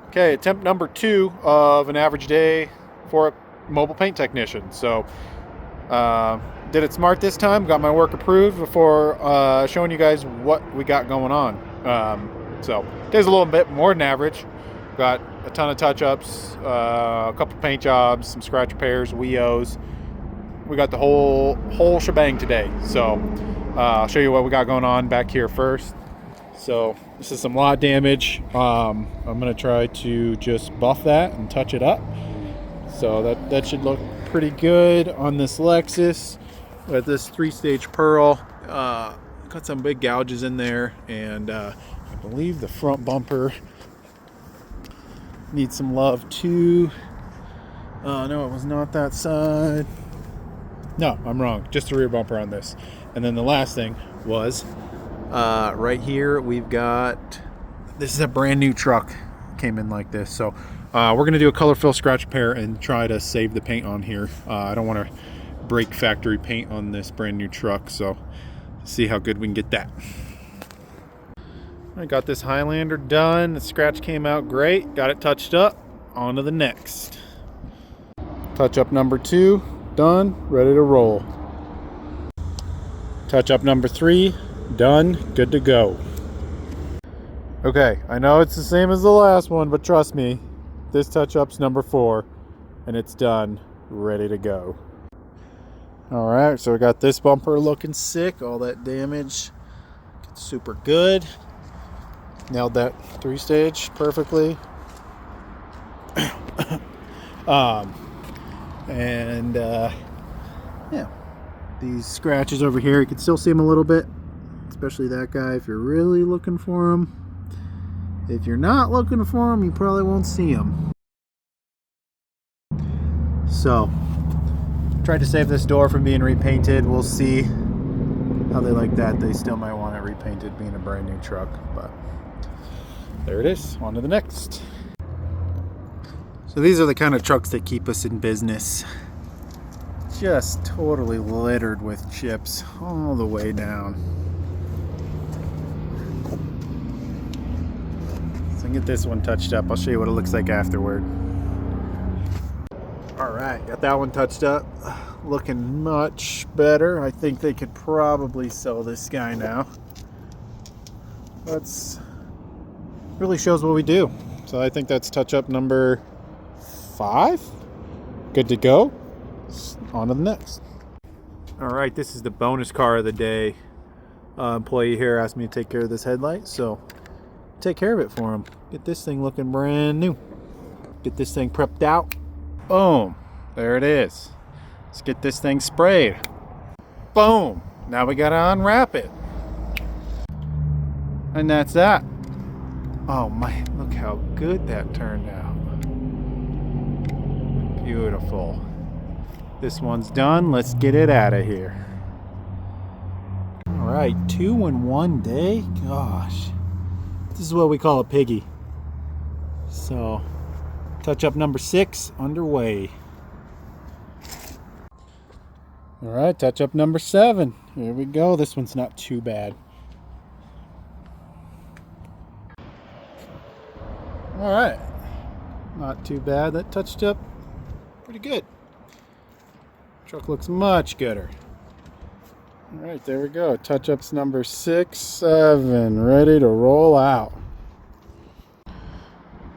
Okay, attempt number 2 of an average day for a mobile paint technician. So, uh, did it smart this time. Got my work approved before showing you guys what we got going on. So, day's a little bit more than average. Got a ton of touch-ups, a couple paint jobs, some scratch repairs, WEOs. We got the whole shebang today. So, I'll show you what we got going on back here first. So this is some lot damage. I'm gonna try to just buff that and touch it up. So that should look pretty good on this Lexus with this 3-stage pearl. Got some big gouges in there, and I believe the front bumper needs some love too. No, it was not that side. No, I'm wrong. Just the rear bumper on this. And then the last thing was right here we've got, this is a brand new truck, came in like this. So we're gonna do a color fill scratch repair and try to save the paint on here. I don't want to break factory paint on this brand new truck, so see how good we can get that. I got this Highlander done. The scratch came out great. Got it touched up. On to the next. Touch up number 2 done, ready to roll. Touch up number 3 done, good to go. Okay, I know it's the same as the last one, but trust me, this touch-up's number 4, and it's done, ready to go. All right, so we got this bumper looking sick, all that damage, super good. Nailed that 3-stage perfectly. Yeah, these scratches over here, you can still see them a little bit, especially that guy if you're really looking for them. If you're not looking for them, you probably won't see them. So, tried to save this door from being repainted. We'll see how they like that. They still might want it repainted being a brand new truck, but there it is. On to the next. So these are the kind of trucks that keep us in business. Just totally littered with chips all the way down. So I can get this one touched up. I'll show you what it looks like afterward. All right, got that one touched up. Looking much better. I think they could probably sell this guy now. That's really shows what we do. So I think that's touch up number 5. Good to go. On to the next. All right, this is the bonus car of the day. Employee here asked me to take care of this headlight, so take care of it for him. Get this thing looking brand new. Get this thing prepped out. Boom, there it is. Let's get this thing sprayed. Boom, now we gotta unwrap it. And that's that. Oh my, look how good that turned out. Beautiful. This one's done. Let's get it out of here. All right, 2 in 1 day. Gosh, this is what we call a piggy. So, touch up number 6 underway. All right, touch up number 7. Here we go. This one's not too bad. All right, not too bad. That touched up pretty good. Truck looks much gooder. All right, there we go. Touch-ups number 6, 7, ready to roll out.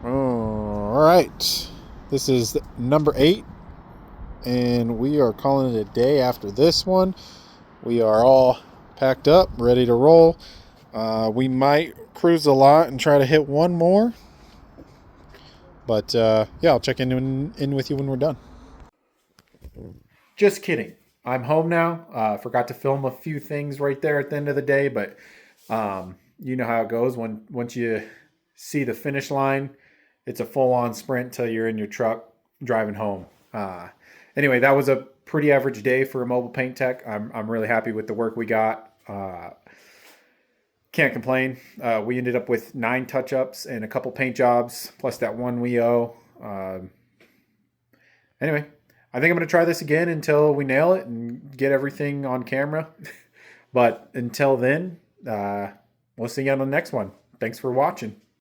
All right, this is number 8, and we are calling it a day after this one. We are all packed up, ready to roll. We might cruise a lot and try to hit one more, but yeah, I'll check in with you when we're done. Just kidding. I'm home now. Forgot to film a few things right there at the end of the day, but you know how it goes. Once you see the finish line, it's a full-on sprint till you're in your truck driving home. Anyway, that was a pretty average day for a mobile paint tech. I'm really happy with the work we got. Can't complain. We ended up with 9 touch-ups and a couple paint jobs, plus that one WEO. Anyway, I think I'm going to try this again until we nail it and get everything on camera. But until then, we'll see you on the next one. Thanks for watching.